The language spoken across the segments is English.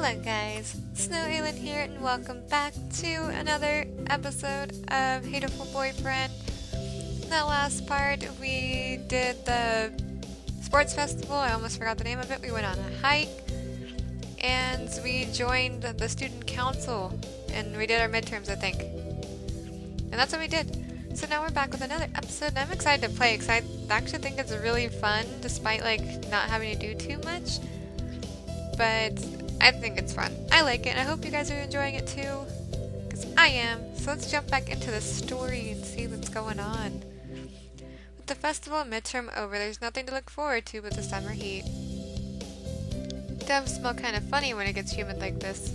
Hello guys, Snow Alien here and welcome back to another episode of Hatoful Boyfriend. In that last part we did the sports festival, I almost forgot the name of it. We went on a hike and we joined the student council and we did our midterms, I think. And that's what we did. So now we're back with another episode and I'm excited to play because I actually think it's really fun despite like not having to do too much. But I think it's fun. I like it and I hope you guys are enjoying it too. Because I am. So let's jump back into the story and see what's going on. With the festival and midterm over, there's nothing to look forward to but the summer heat. Doves smell kind of funny when it gets humid like this.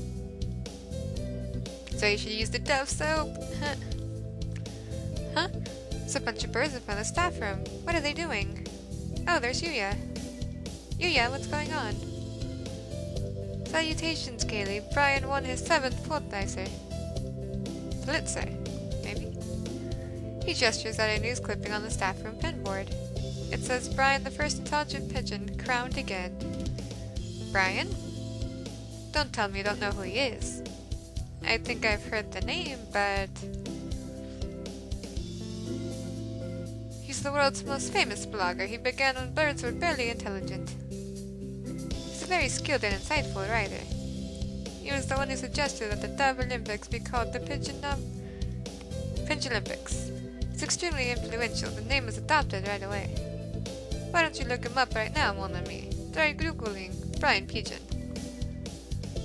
So you should use the Dove soap. Huh? There's a bunch of birds in front of the staff room. What are they doing? Oh, there's Yuya. Yuya, what's going on? Salutations, Kaylee. Brian won his 7th Pulitzer. Maybe? He gestures at a news clipping on the staff room pinboard. It says, Brian, the first intelligent pigeon, crowned again. Brian? Don't tell me you don't know who he is. I think I've heard the name, but... He's the world's most famous blogger. He began when birds were barely intelligent. He's a very skilled and insightful writer. He was the one who suggested that the Dove Olympics be called the Pigeon Olympics. It's extremely influential. The name was adopted right away. Why don't you look him up right now, mon ami? Try Googling Brian Pigeon.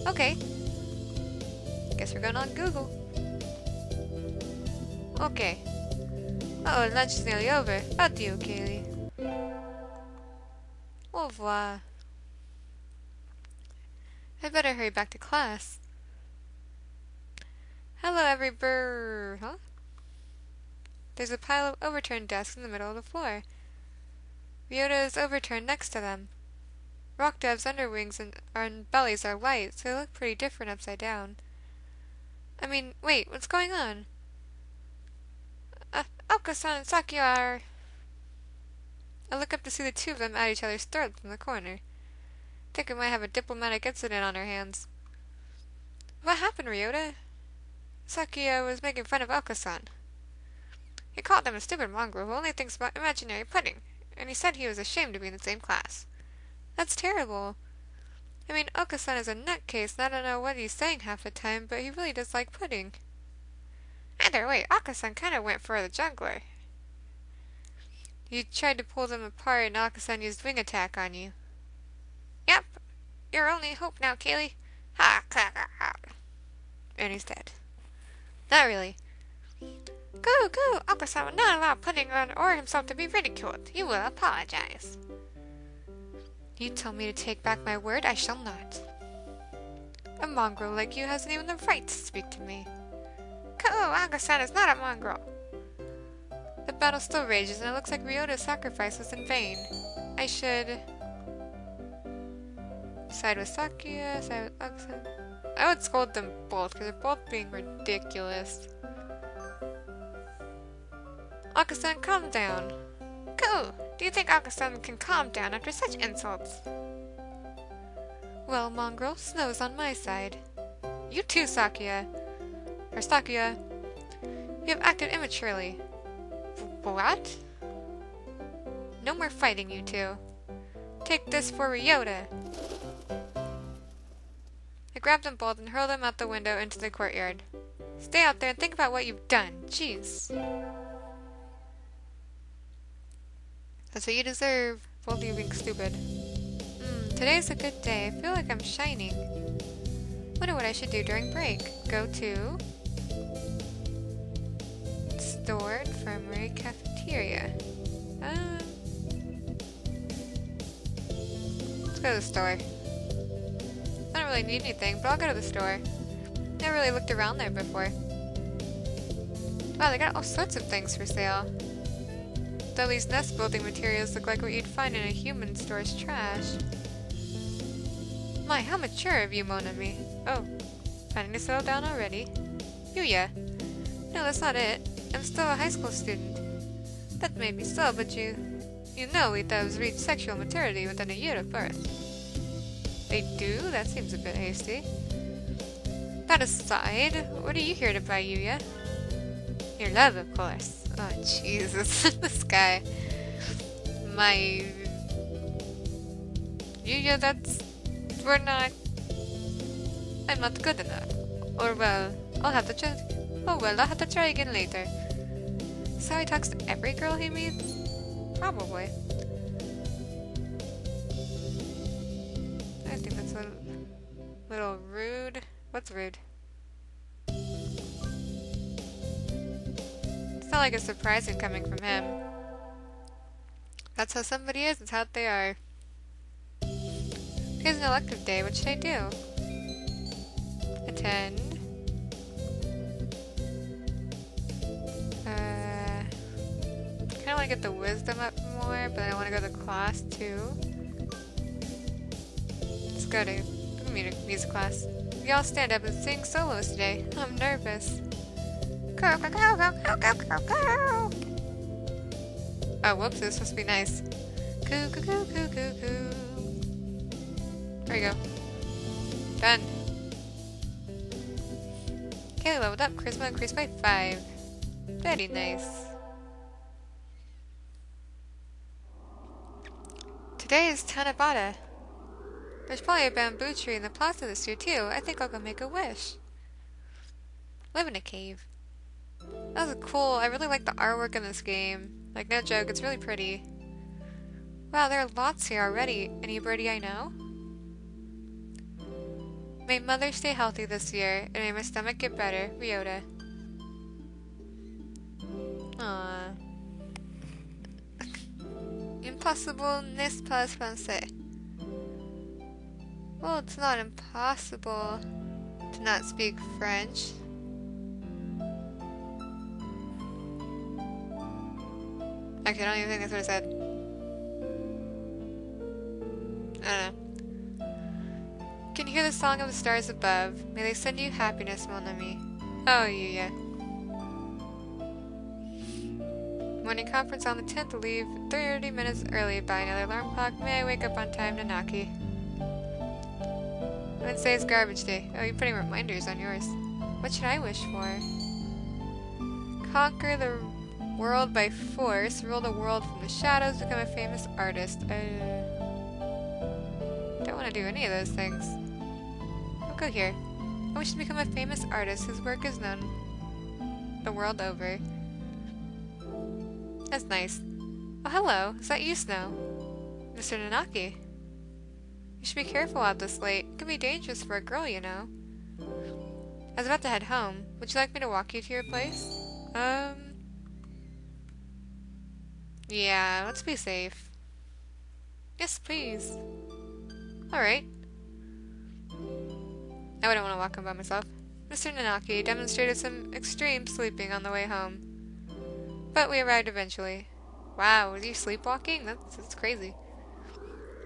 Okay. Guess we're going on Google. Okay. Uh-oh, lunch is nearly over. Adieu, Kaylee. Au revoir. I better hurry back to class. Hello, huh? There's a pile of overturned desks in the middle of the floor. Ryota is overturned next to them. Rock doves' underwings and bellies are white, so they look pretty different upside down. I mean, wait, what's going on? Oko-san and Sakyo are... I look up to see the two of them at each other's throats from the corner. Think we might have a diplomatic incident on our hands. What happened, Ryota? Sakyo was making fun of Oko-san. He called him a stupid mongrel who only thinks about imaginary pudding, and he said he was ashamed to be in the same class. That's terrible. I mean, Oko-san is a nutcase, and I don't know what he's saying half the time, but he really does like pudding. Either way, Oko-san kind of went for the juggler. You tried to pull them apart, and Oko-san used wing attack on you. Yep, your only hope now, Kaylee. Ha! And he's dead. Not really. Go! Oko-san will not allow pudding on or himself to be ridiculed. He will apologize. You tell me to take back my word, I shall not. A mongrel like you hasn't even the right to speak to me. Oko-san is not a mongrel. The battle still rages, and it looks like Ryota's sacrifice was in vain. I should... side with Sakyo, side with Oko-san. I would scold them both, because they're both being ridiculous. Oko-san, calm down. Do you think Oko-san can calm down after such insults? Well, mongrel, Snow's on my side. You too, Sakyo. You have acted immaturely. What? No more fighting, you two. Take this for Ryota. I grabbed them both and hurled them out the window into the courtyard. Stay out there and think about what you've done. Jeez. That's what you deserve, both of you being stupid. Today's a good day. I feel like I'm shining. Wonder what I should do during break. Go to... store, infirmary, cafeteria. Let's go to the store. I don't really need anything, but I'll go to the store. Never really looked around there before. Wow, they got all sorts of things for sale. Though these nest building materials look like what you'd find in a human store's trash. My, how mature of you, mon ami. Oh, planning to settle down already? Yuya. No, that's not it. I'm still a high school student. That may be so, but you know we doves reach sexual maturity within a year of birth. They do? That seems a bit hasty. That aside, what are you here to buy, Yuya? Your love, of course. Oh, Jesus. This guy. My... Yuya, that's... We're not... I'm not good enough. Or, well, I'll have to try... Oh, well, I'll have to try again later. So he talks to every girl he meets? Probably. I think that's a little rude. What's rude? It's not like it's surprising coming from him. That's how somebody is, it's how they are. Today's an elective day, what should I do? Attend. I want to get the wisdom up more, but I want to go to class too. Let's go to music class. We all stand up and sing solos today. I'm nervous. Go, go, go, go, go, go, go, go. Oh, whoops, this must be nice. Coo, coo, coo, coo, coo, coo. There we go. Done. Okay, leveled up. Charisma increased by 5. Very nice. Today is Tanabata. There's probably a bamboo tree in the plaza this year too. I think I'll go make a wish. Live in a cave. That was cool. I really like the artwork in this game. Like, no joke, it's really pretty. Wow, there are lots here already. Anybody I know? May mother stay healthy this year, and may my stomach get better. Ryota. Aww. Impossible n'est pas pensé. Well, it's not impossible to not speak French. Actually, I don't even think that's what I said. I don't know. Can you hear the song of the stars above? May they send you happiness, mon ami. Oh, yeah. Morning conference on the 10th to leave 30 minutes early by another alarm clock. May I wake up on time, Nanaki? Wednesday is garbage day. Oh, you're putting reminders on yours. What should I wish for? Conquer the world by force. Rule the world from the shadows. Become a famous artist. Don't want to do any of those things. I'll go here. I wish to become a famous artist whose work is known the world over. That's nice. Oh, hello. Is that you, Snow? Mr. Nanaki. You should be careful out this late. It can be dangerous for a girl, you know. I was about to head home. Would you like me to walk you to your place? Yeah, let's be safe. Yes, please. Alright. I wouldn't want to walk home by myself. Mr. Nanaki demonstrated some extreme sleeping on the way home. But we arrived eventually. Wow, was you sleepwalking? That's crazy.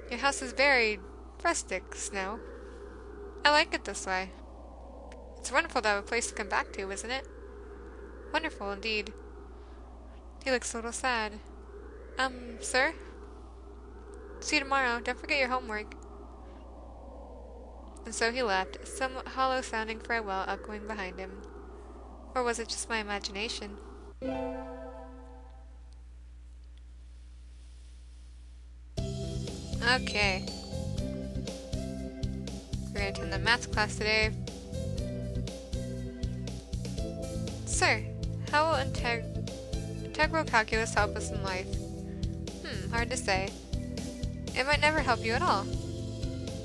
Your house is very rustic, Snow. I like it this way. It's wonderful to have a place to come back to, isn't it? Wonderful indeed. He looks a little sad. Sir? See you tomorrow. Don't forget your homework. And so he left, a somewhat hollow-sounding farewell echoing behind him. Or was it just my imagination? Okay. We're going to attend the math class today. Sir, how will integral calculus help us in life? Hard to say. It might never help you at all.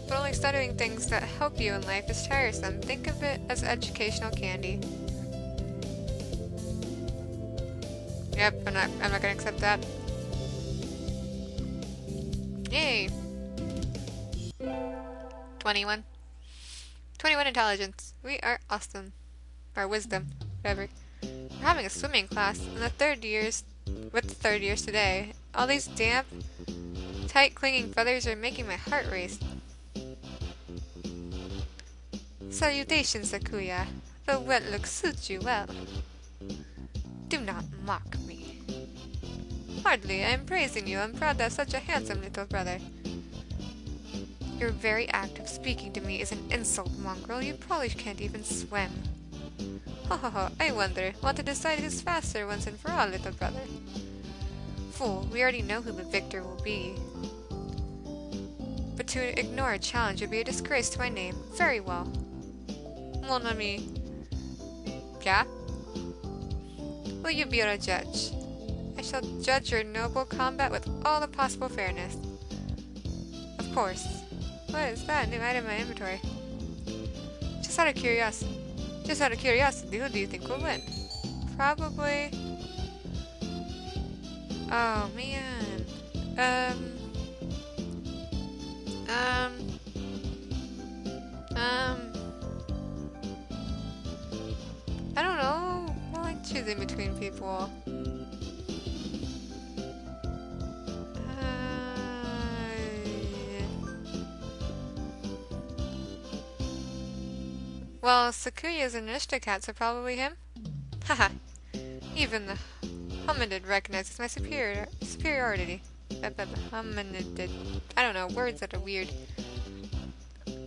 But only studying things that help you in life is tiresome. Think of it as educational candy. Yep, I'm not gonna accept that. Yay! 21. 21 intelligence. We are awesome. Or wisdom. Whatever. We're having a swimming class in the third years today. All these damp, tight clinging feathers are making my heart race. Salutations, Sakuya. The wet look suits you well. Do not mock me. Hardly, I am praising you. I'm proud to have such a handsome little brother. Your very act of speaking to me is an insult, mongrel. You probably can't even swim. Ho ho ho, I wonder. Want to decide who's faster once and for all, little brother? Fool, we already know who the victor will be. But to ignore a challenge would be a disgrace to my name. Very well. Mon ami. Yeah? Will you be our judge? I shall judge your noble combat with all the possible fairness. Of course. What is that? New item in my inventory. Just out of curiosity, who do you think will win? Probably... Oh, man. I don't know. I like choosing between people. Well, Sakuya's an Ishtakat, so probably him? Haha. Even the hominid recognizes my superiority. Hominid. I don't know, words that are weird.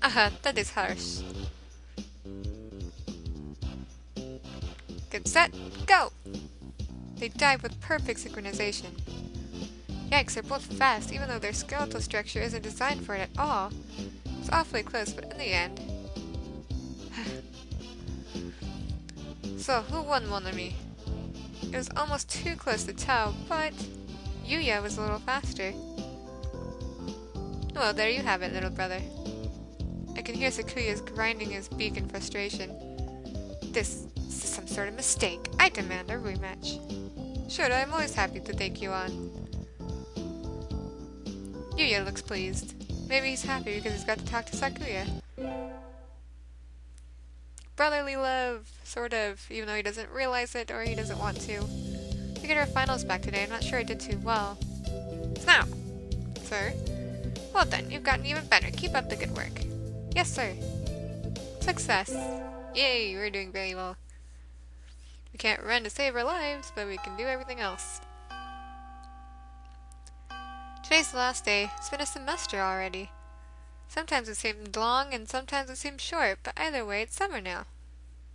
Aha, that is harsh. Get set, go! They dive with perfect synchronization. Yikes, they're both fast, even though their skeletal structure isn't designed for it at all. It's awfully close, but in the end... So, who won, mon ami? It was almost too close to tell, but Yuya was a little faster. Well, there you have it, little brother. I can hear Sakuya's grinding his beak in frustration. This is some sort of mistake. I demand a rematch. Sure, I'm always happy to take you on. Yuya looks pleased. Maybe he's happy because he's got to talk to Sakuya. Brotherly love, sort of, even though he doesn't realize it or he doesn't want to. We get our finals back today. I'm not sure I did too well. Now, sir. Well done, you've gotten even better. Keep up the good work. Yes, sir. Success. Yay, we're doing very well. We can't run to save our lives, but we can do everything else. Today's the last day. It's been a semester already. Sometimes it seemed long and sometimes it seemed short, but either way, it's summer now.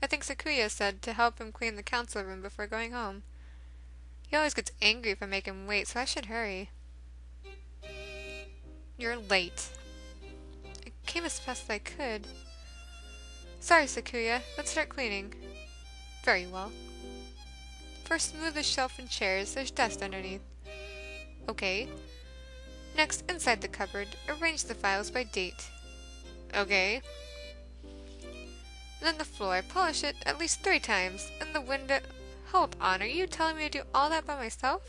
I think Sakuya said to help him clean the council room before going home. He always gets angry if I make him wait, so I should hurry. You're late. I came as fast as I could. Sorry, Sakuya. Let's start cleaning. Very well. First, move the shelf and chairs. There's dust underneath. Okay. Next, inside the cupboard, arrange the files by date. Okay. And then the floor, polish it at least 3 times. And the window... Hold on, are you telling me to do all that by myself?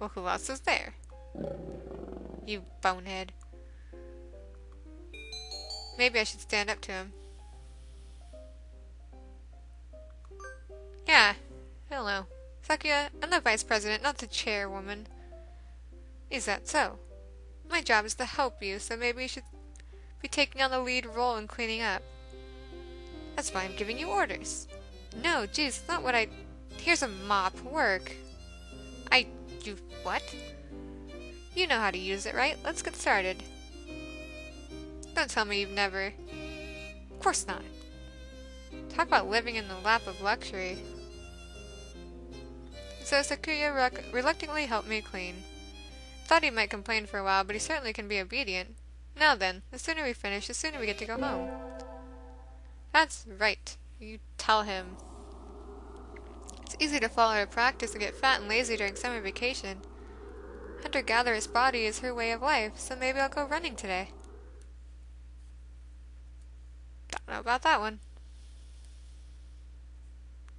Well, who else is there? You bonehead. Maybe I should stand up to him. Yeah, hello. Sakuya, I'm the vice president, not the chairwoman. Is that so? My job is to help you, so maybe you should be taking on the lead role in cleaning up. That's why I'm giving you orders. No, geez, it's not what I... Here's a mop. Work. You... what? You know how to use it, right? Let's get started. Don't tell me you've never... Of course not. Talk about living in the lap of luxury. So Sakuya reluctantly helped me clean. Thought he might complain for a while, but he certainly can be obedient. Now then, the sooner we finish, the sooner we get to go home. That's right. You tell him. It's easy to follow her practice and get fat and lazy during summer vacation. Hunter-gatherer's body is her way of life, so maybe I'll go running today. Don't know about that one.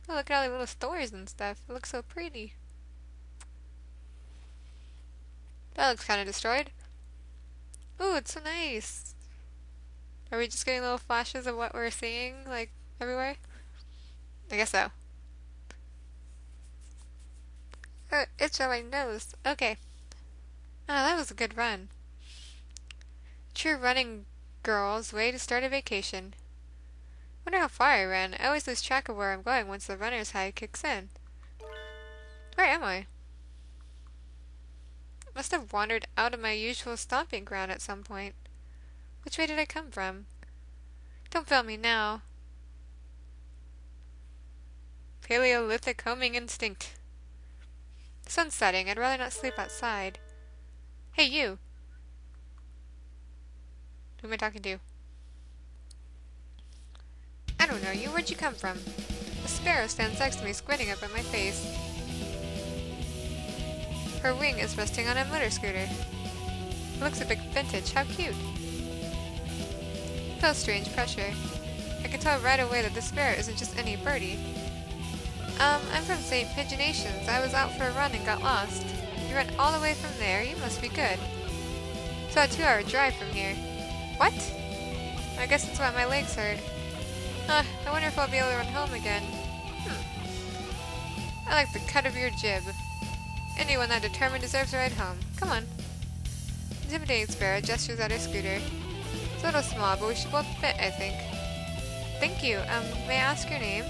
Oh, look at all the little stores and stuff. It looks so pretty. That looks kind of destroyed. Ooh, it's so nice. Are we just getting little flashes of what we're seeing, like, everywhere? I guess so. Itch on my nose. Okay. Oh, that was a good run. True running girl's way to start a vacation. Wonder how far I ran. I always lose track of where I'm going once the runner's high kicks in. Where am I? Must have wandered out of my usual stomping ground at some point. Which way did I come from? Don't fail me now. Paleolithic homing instinct. The sun's setting. I'd rather not sleep outside. Hey, you. Who am I talking to? I don't know you. Where'd you come from? A sparrow stands next to me, squinting up at my face. Her wing is resting on a motor scooter. It looks a bit vintage. How cute. I feel strange pressure. I can tell right away that the sparrow isn't just any birdie. I'm from St. Pigeonations. I was out for a run and got lost. You ran all the way from there. You must be good. It's about a 2-hour drive from here. What? I guess that's why my legs hurt. I wonder if I'll be able to run home again. I like the cut of your jib. Anyone that determined deserves a ride home. Come on. Intimidating sparrow gestures at her scooter. It's a little small, but we should both fit, I think. Thank you. May I ask your name?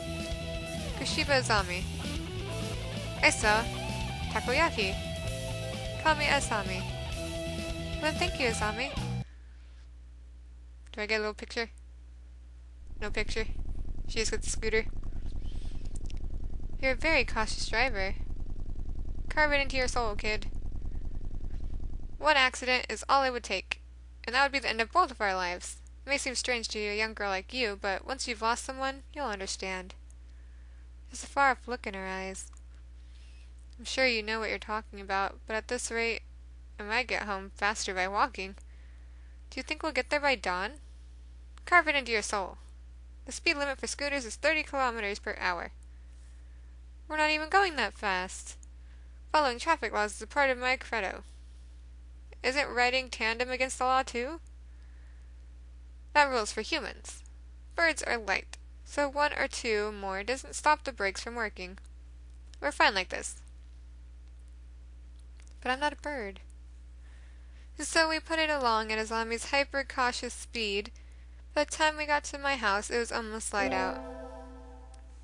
Kushiba Azami. Esa. Takoyaki. Call me Asami. Well, thank you, Asami. Do I get a little picture? No picture. She just gets the scooter. You're a very cautious driver. Carve it into your soul, kid. One accident is all it would take, and that would be the end of both of our lives. It may seem strange to a young girl like you, but once you've lost someone, you'll understand. There's a far-off look in her eyes. I'm sure you know what you're talking about, but at this rate, I might get home faster by walking. Do you think we'll get there by dawn? Carve it into your soul. The speed limit for scooters is 30 kilometers per hour. We're not even going that fast. Following traffic laws is a part of my credo. Isn't riding tandem against the law, too? That rule's for humans. Birds are light, so 1 or 2 more doesn't stop the brakes from working. We're fine like this. But I'm not a bird. So we put it along at Azami's hyper-cautious speed. By the time we got to my house, it was almost light out.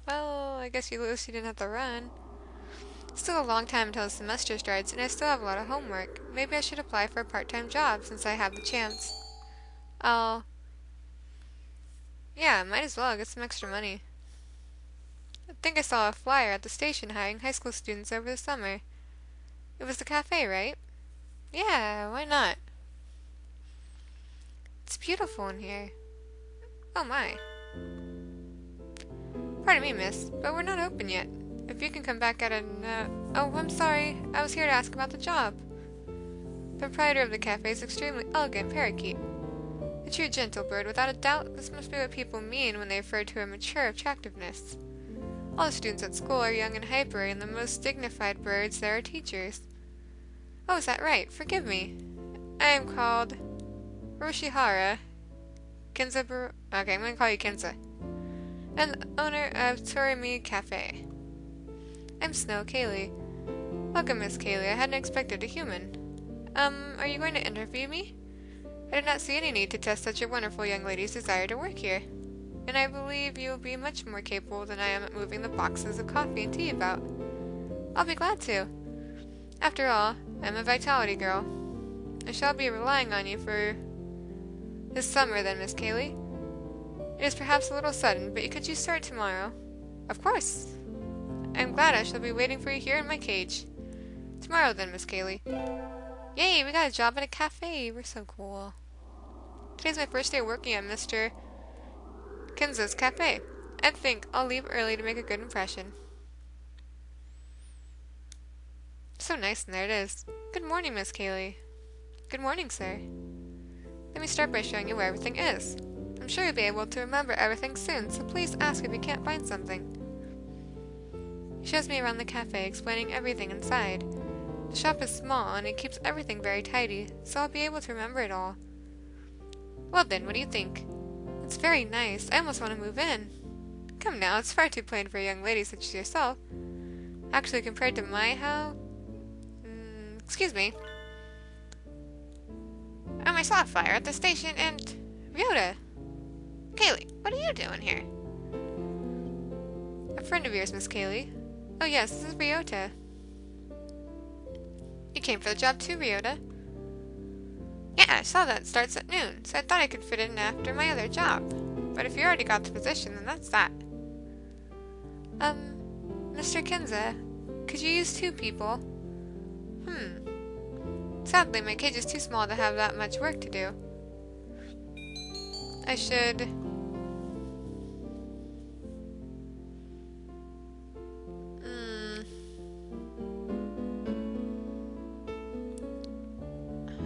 Well, I guess you didn't have to run. Still a long time until the semester starts, and I still have a lot of homework. Maybe I should apply for a part-time job since I have the chance. Yeah, might as well get some extra money. I think I saw a flyer at the station hiring high school students over the summer. It was the cafe, right? Yeah, why not? It's beautiful in here. Oh my. Pardon me, miss, but we're not open yet. If you can come back at oh, I'm sorry. I was here to ask about the job. The proprietor of the cafe is extremely elegant parakeet. A true gentle bird, without a doubt. This must be what people mean when they refer to a mature attractiveness. All the students at school are young and hyper, and the most dignified birds there are teachers. Oh, is that right? Forgive me. I am called Roshihara Kinza okay, I'm going to call you Kinza. And the owner of Torimi Cafe. I'm Snow Kaylee. Welcome, Miss Kaylee. I hadn't expected a human. Are you going to interview me? I did not see any need to test such a wonderful young lady's desire to work here. And I believe you will be much more capable than I am at moving the boxes of coffee and tea about. I'll be glad to. After all, I'm a vitality girl. I shall be relying on you for this summer then, Miss Kaylee. It is perhaps a little sudden, but could you start tomorrow? Of course. I'm glad I shall be waiting for you here in my cage. Tomorrow then, Miss Kaylee. Yay, we got a job at a cafe. We're so cool. Today's my first day working at Mr. Kinza's cafe. I think I'll leave early to make a good impression. So nice in there it is. Good morning, Miss Kaylee. Good morning, sir. Let me start by showing you where everything is. I'm sure you'll be able to remember everything soon, so please ask if you can't find something. He shows me around the cafe, explaining everything inside. The shop is small, and it keeps everything very tidy, so I'll be able to remember it all. Well then, what do you think? It's very nice. I almost want to move in. Come now, it's far too plain for a young lady such as yourself. Actually, compared to my house... excuse me. I saw a flyer at the station and... Ryota! Kaylee, what are you doing here? A friend of yours, Miss Kaylee. Oh yes, this is Ryota. You came for the job too, Ryota? Yeah, I saw that. It starts at noon, so I thought I could fit it in after my other job. But if you already got the position, then that's that. Mr. Kinza, could you use 2 people? Sadly, my cage is too small to have that much work to do. I should...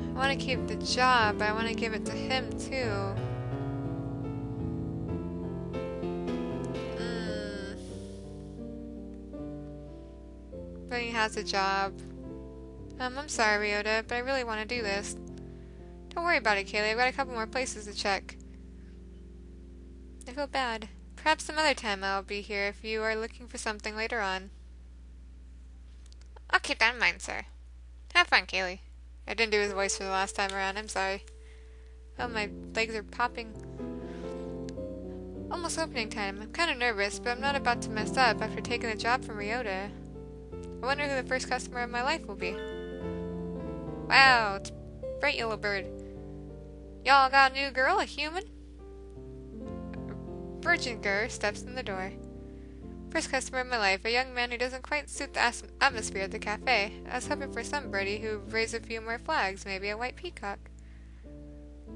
I want to keep the job, but I want to give it to him, too. But he has a job. I'm sorry, Ryota, but I really want to do this. Don't worry about it, Kaylee. I've got a couple more places to check. I feel bad. Perhaps some other time I'll be here if you are looking for something later on. I'll keep that in mind, sir. Have fun, Kaylee. I didn't do his voice for the last time around. I'm sorry. Oh, my legs are popping. Almost opening time. I'm kind of nervous, but I'm not about to mess up after taking the job from Ryota. I wonder who the first customer of my life will be. Wow, it's Bright Yellow Bird. Y'all got a new girl, a human? Berginger steps in the door. First customer of my life, a young man who doesn't quite suit the atmosphere at the cafe. I was hoping for some birdie who raised a few more flags, maybe a white peacock.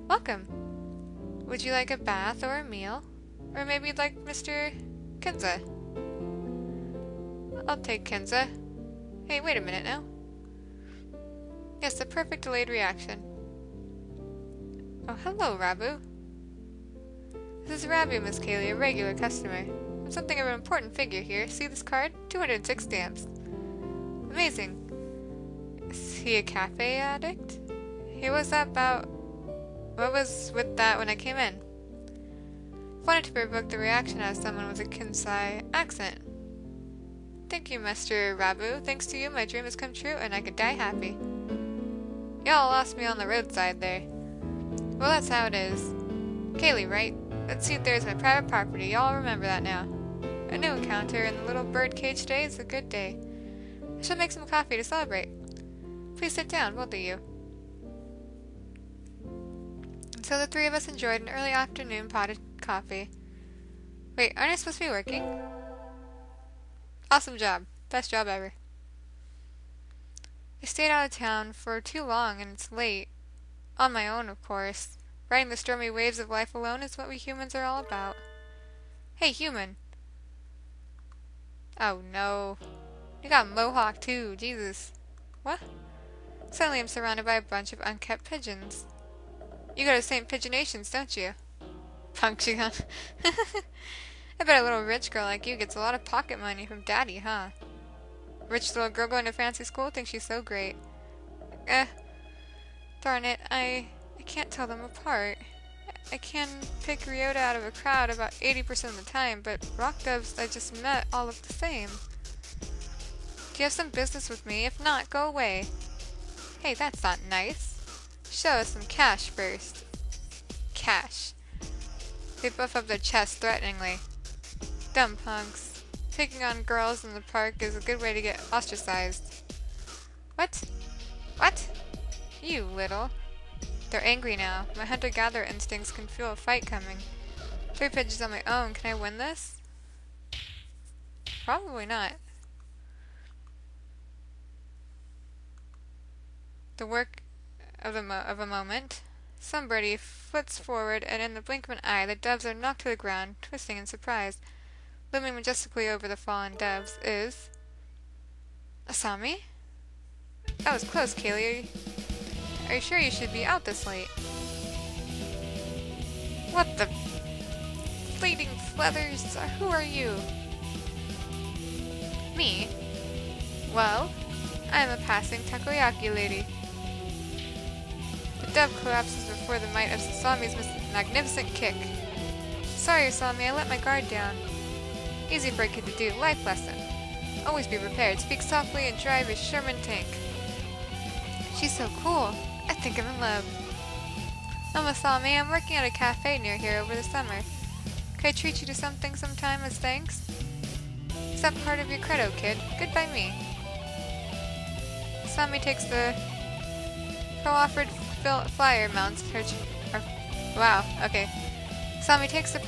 Welcome. Would you like a bath or a meal? Or maybe you'd like Mr. Kinza? I'll take Kinza. Hey, wait a minute now. Yes, the perfect delayed reaction. Oh, hello, Rabu. This is Rabu, Miss Kaylee, a regular customer. I'm something of an important figure here. See this card? 206 stamps. Amazing. Is he a cafe addict? He was that about... What was with that when I came in? I wanted to provoke the reaction as someone with a Kansai accent. Thank you, Mr. Rabu. Thanks to you, my dream has come true, and I could die happy. Y'all lost me on the roadside there. Well, that's how it is. Kaylee, right? That seat there is my private property. Y'all remember that now. A new encounter in the little bird cage today is a good day. I shall make some coffee to celebrate. Please sit down, both of you. And so the 3 of us enjoyed an early afternoon potted coffee. Wait, aren't I supposed to be working? Awesome job. Best job ever. I stayed out of town for too long and it's late. On my own, of course. Riding the stormy waves of life alone is what we humans are all about. Hey, human. Oh, no. You got a mohawk, too. Jesus. What? Suddenly I'm surrounded by a bunch of unkept pigeons. You go to St. Pigeonations, don't you? Punctuation. I bet a little rich girl like you gets a lot of pocket money from Daddy, huh? Rich little girl going to fancy school thinks she's so great. Darn it, I can't tell them apart. I can pick Ryota out of a crowd about 80% of the time, but rock doves I just met all look the same. Do you have some business with me? If not, go away. Hey, that's not nice. Show us some cash first. Cash. They buff up their chests threateningly. Dumb punks. Picking on girls in the park is a good way to get ostracized. What? What? You little. They're angry now. My hunter-gatherer instincts can feel a fight coming. 3 pigeons on my own. Can I win this? Probably not. The work of a moment. Some birdie flits forward, and in the blink of an eye, the doves are knocked to the ground, twisting in surprise. Looming majestically over the fallen doves is... Asami? That was close, Kaylee. Are you sure you should be out this late? What the... Fleeting feathers? Who are you? Me? Well, I am a passing takoyaki lady. The dove collapses before the might of Sasami's magnificent kick. Sorry, Asami, I let my guard down. Easy for a kid to do. Life lesson. Always be prepared. Speak softly and drive a Sherman tank. She's so cool. I think I'm in love. Asami, I'm working at a cafe near here over the summer. Could I treat you to something sometime as thanks? Is that part of your credo, kid? Good by me. Asami takes the offered flyer mounts her... wow, okay. Asami takes the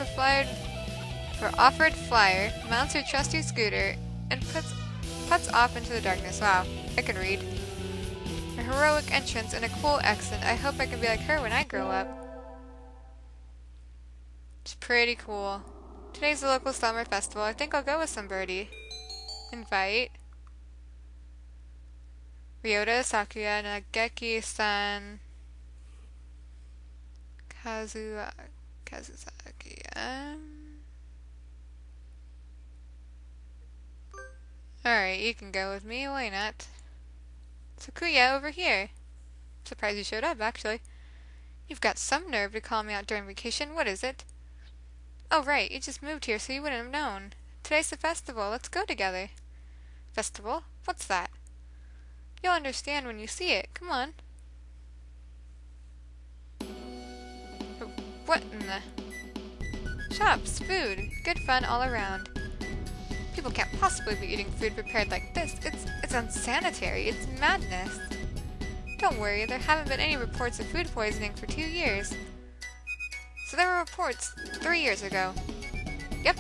offered flyer, mounts her trusty scooter, and puts off into the darkness. Wow, I can read. A heroic entrance and a cool accent. I hope I can be like her when I grow up. It's pretty cool. Today's the local summer festival. I think I'll go with somebody. Invite. Ryota, Sakuya, Nageki-san, Kazusaki. Alright, you can go with me. Why not? Sakuya, over here. Surprised you showed up, actually. You've got some nerve to call me out during vacation. What is it? Oh, right. You just moved here, so you wouldn't have known. Today's the festival. Let's go together. Festival? What's that? You'll understand when you see it. Come on. What in the... Shops, food. Good fun all around. People can't possibly be eating food prepared like this. It's unsanitary. It's madness. Don't worry, there haven't been any reports of food poisoning for 2 years. So there were reports 3 years ago. Yep.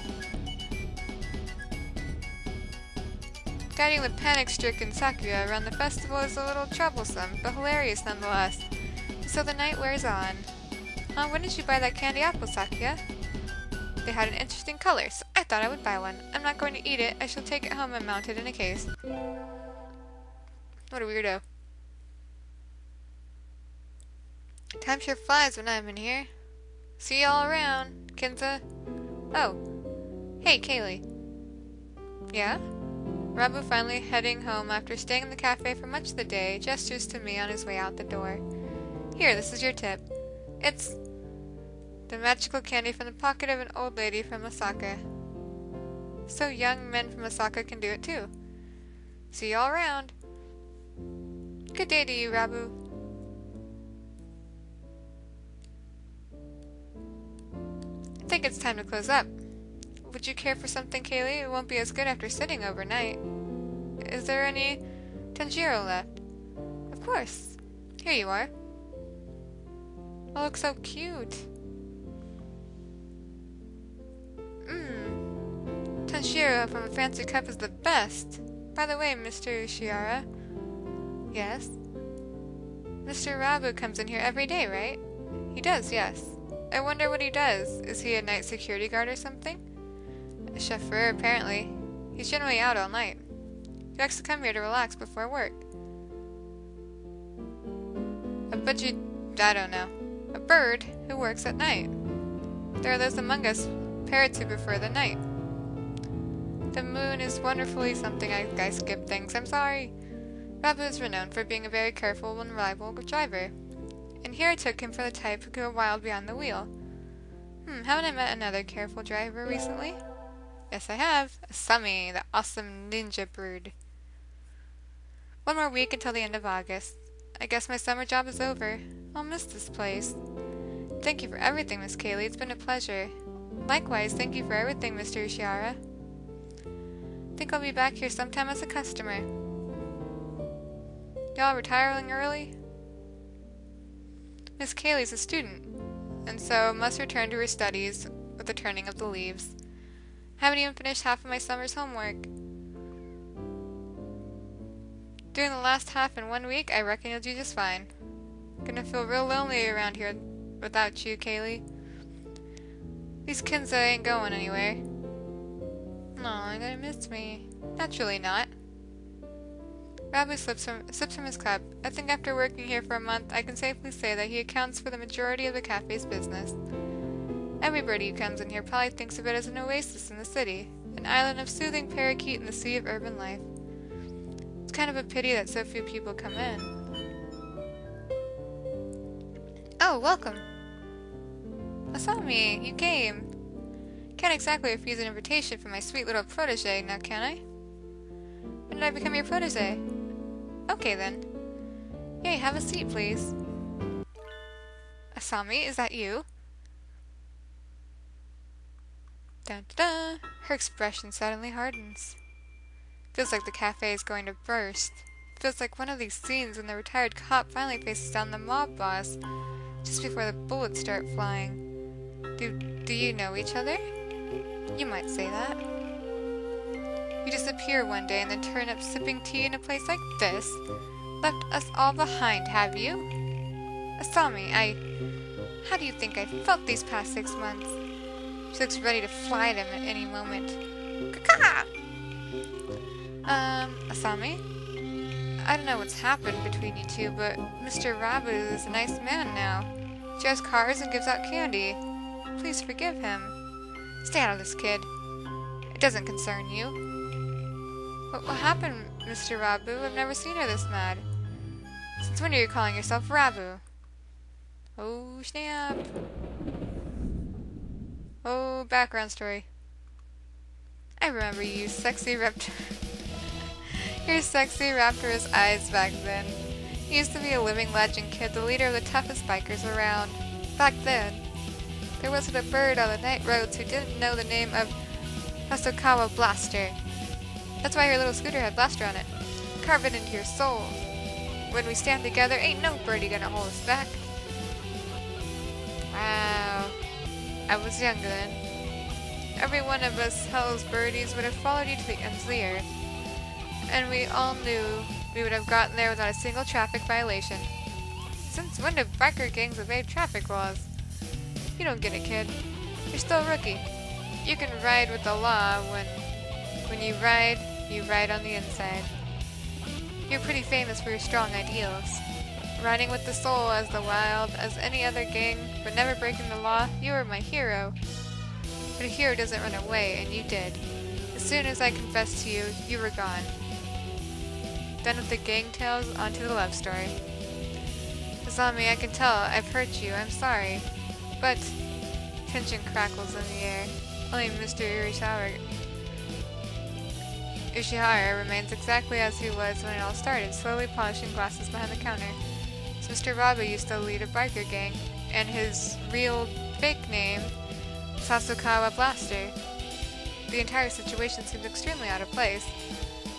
Guiding the panic-stricken Sakuya around the festival is a little troublesome, but hilarious nonetheless. So the night wears on. When did you buy that candy apple, Sakuya? They had an interesting color, so I thought I would buy one. I'm not going to eat it. I shall take it home and mount it in a case. What a weirdo. Time sure flies when I'm in here. See you all around, Kinza. Oh. Hey, Kaylee. Yeah? Rabu, finally heading home after staying in the cafe for much of the day, gestures to me on his way out the door. Here, this is your tip. It's the magical candy from the pocket of an old lady from Osaka. So young men from Osaka can do it too. See you all around. Good day to you, Rabu. I think it's time to close up. Would you care for something, Kaylee? It won't be as good after sitting overnight. Is there any Tanjiro left? Of course. Here you are. Oh, looks so cute. Tanjiro from a fancy cup is the best. By the way, Mr. Shiara. Yes? Mr. Rabu comes in here every day, right? He does, yes. I wonder what he does. Is he a night security guard or something? A chauffeur, apparently. He's generally out all night. He likes to come here to relax before work. I don't know. A bird who works at night. There are those among us parrots who prefer the night. The moon is wonderfully something. I skip things. I'm sorry. Rabu is renowned for being a very careful and reliable driver. And here I took him for the type who go wild behind the wheel. Haven't I met another careful driver recently? Yes, I have. Asami, the awesome ninja bird. 1 more week until the end of August. I guess my summer job is over. I'll miss this place. Thank you for everything, Miss Kaylee. It's been a pleasure. Likewise, thank you for everything, Mr. Ushiara. Think I'll be back here sometime as a customer. Y'all retiring early? Miss Kaylee's a student, and so must return to her studies with the turning of the leaves. Haven't even finished half of my summer's homework. Doing the last half in 1 week, I reckon you'll do just fine. Gonna feel real lonely around here without you, Kaylee. These Kinza ain't going anywhere. Aw, you're gonna miss me. Naturally not. Rabu sips from his cup. I think after working here for a month, I can safely say that he accounts for the majority of the cafe's business. Everybody who comes in here probably thinks of it as an oasis in the city, an island of soothing parakeet in the sea of urban life. It's kind of a pity that so few people come in. Oh, welcome. Asami, you came. Can't exactly refuse an invitation from my sweet little protege, now can I? When did I become your protege? Okay then. Yay, have a seat, please. Asami, is that you? Dun-dun-dun. Her expression suddenly hardens. Feels like the cafe is going to burst. Feels like one of these scenes when the retired cop finally faces down the mob boss, just before the bullets start flying. Do you know each other? You might say that. You disappear one day and then turn up sipping tea in a place like this. Left us all behind, have you? Asami, how do you think I felt these past 6 months? She looks ready to fly at him at any moment. Kaka! Asami? I don't know what's happened between you two, but Mr. Rabu is a nice man now. He drives cars and gives out candy. Please forgive him. Stay out of this, kid. It doesn't concern you. What happened, Mr. Rabu? I've never seen her this mad. Since when are you calling yourself Rabu? Oh, snap. Oh, background story. I remember you, sexy raptor. Your sexy raptorous eyes back then. You used to be a living legend, kid, the leader of the toughest bikers around. Back then, there wasn't a bird on the night roads who didn't know the name of Hasokawa Blaster. That's why your little scooter had Blaster on it. Carve it into your soul. When we stand together, ain't no birdie gonna hold us back. Wow. I was younger then. Every one of us Hell's birdies would have followed you to the ends of the earth. And we all knew we would have gotten there without a single traffic violation. Since when do biker gangs evade traffic laws? You don't get it, kid. You're still a rookie. You can ride with the law when you ride on the inside. You're pretty famous for your strong ideals. Riding with the soul as wild as any other gang, but never breaking the law, you were my hero. But a hero doesn't run away, and you did. As soon as I confessed to you, you were gone. Done with the gang tales, onto the love story. Asami, I can tell I've hurt you, I'm sorry. But tension crackles in the air. Only Mr. Ishihara remains exactly as he was when it all started, slowly polishing glasses behind the counter. So Mr. Rabu used to lead a biker gang, and his real fake name is Hasokawa Blaster. The entire situation seems extremely out of place.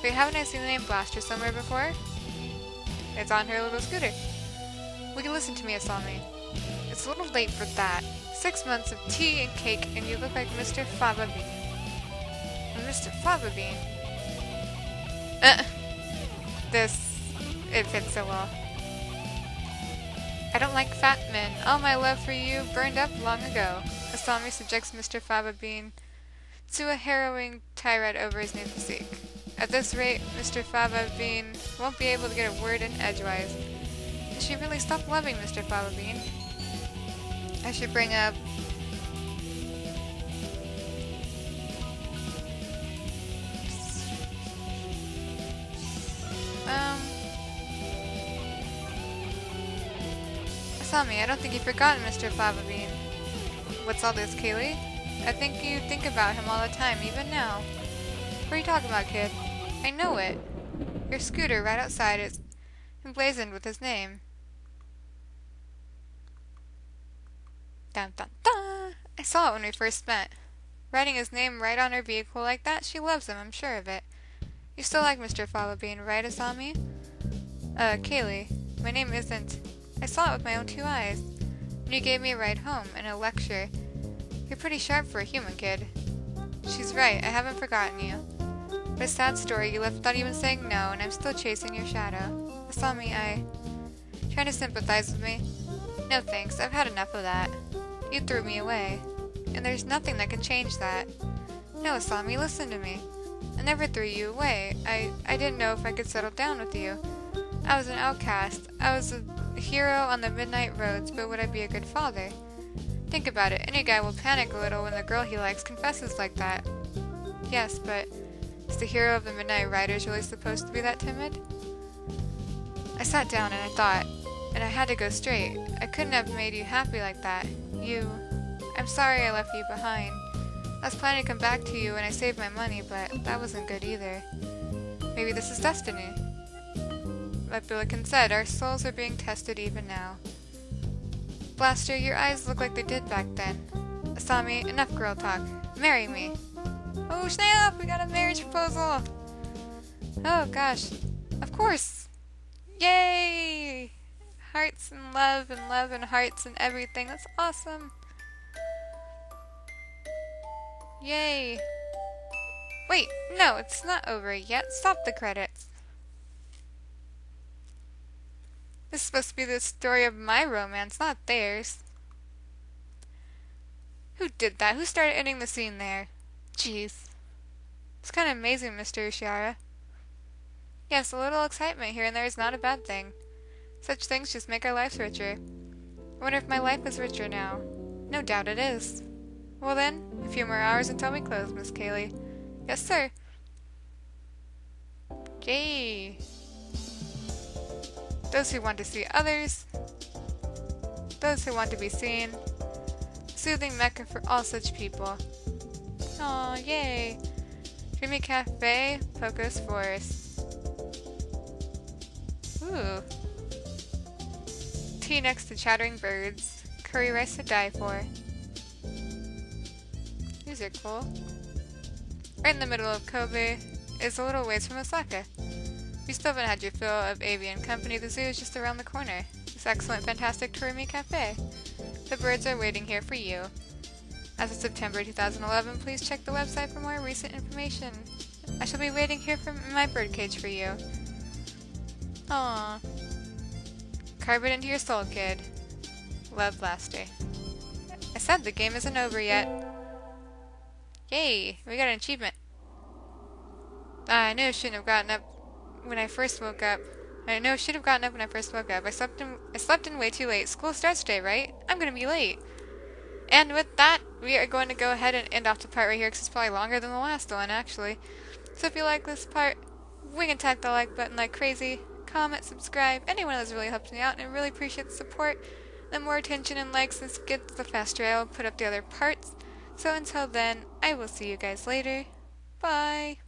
Wait, haven't I seen the name Blaster somewhere before? It's on her little scooter. Will you listen to me, Asami? It's a little late for that. 6 months of tea and cake, and you look like Mr. Faba Bean. Mr. Faba Bean? It fits so well. I don't like fat men. All my love for you burned up long ago. Asami subjects Mr. Faba Bean to a harrowing tirade over his new physique. At this rate, Mr. Faba Bean won't be able to get a word in edgewise. Does she really stop loving Mr. Faba Bean? I should bring up... Asami, I don't think you've forgotten Mr. Faba Bean. What's all this, Kaylee? I think you think about him all the time, even now. What are you talking about, kid? I know it. Your scooter right outside is emblazoned with his name. Dun dun dun! I saw it when we first met. Writing his name right on her vehicle like that, she loves him, I'm sure of it. You still like Mr. Faba Bean, right, Asami? Kaylee, my name isn't... I saw it with my own 2 eyes. And you gave me a ride home and a lecture. You're pretty sharp for a human, kid. She's right, I haven't forgotten you. But a sad story, you left without even saying no, and I'm still chasing your shadow. Asami, trying to sympathize with me? No thanks, I've had enough of that. You threw me away. And there's nothing that can change that. No, Asami, listen to me. I never threw you away. I didn't know if I could settle down with you. I was an outcast. I was a hero on the midnight roads, but would I be a good father? Think about it. Any guy will panic a little when the girl he likes confesses like that. Yes, but is the hero of the Midnight Riders really supposed to be that timid? I sat down and I thought, and I had to go straight. I couldn't have made you happy like that. I'm sorry I left you behind. I was planning to come back to you when I saved my money, but that wasn't good either. Maybe this is destiny. Like Billiken said, our souls are being tested even now. Blaster, your eyes look like they did back then. Asami, enough girl talk. Marry me. Oh snap! We got a marriage proposal! Oh gosh. Of course! Yay! Hearts and love and hearts and everything. That's awesome. Yay. Wait, no, it's not over yet. Stop the credits. This is supposed to be the story of my romance, not theirs. Who did that? Who started ending the scene there? Jeez. It's kind of amazing, Mr. Ushiara. Yes, a little excitement here and there is not a bad thing. Such things just make our lives richer. I wonder if my life is richer now. No doubt it is. Well then, a few more hours until we close, Miss Kaylee. Yes, sir. Yay. Those who want to see others. Those who want to be seen. Soothing mecca for all such people. Aw, yay. Dreamy Cafe, Pocos Forest. Ooh. Tea next to chattering birds. Curry rice to die for. These are cool. Right in the middle of Kobe is a little ways from Osaka. If you still haven't had your fill of avian company, the zoo is just around the corner. This excellent, fantastic Torimi Cafe. The birds are waiting here for you. As of September 2011, please check the website for more recent information. I shall be waiting here from my birdcage for you. Aww. Carve it into your soul, kid. Love, Blaster. I said the game isn't over yet. Yay, we got an achievement. I knew I shouldn't have gotten up when I first woke up. I should have gotten up when I first woke up. I slept in way too late. School starts today, right? I'm gonna be late. And with that, we are going to go ahead and end off the part right here because it's probably longer than the last one, actually. So if you like this part, we can tap the like button like crazy. Comment, subscribe. Anyone else really helps me out, and I really appreciate the support. The more attention and likes this gets, the faster I will put up the other parts. So until then, I will see you guys later. Bye!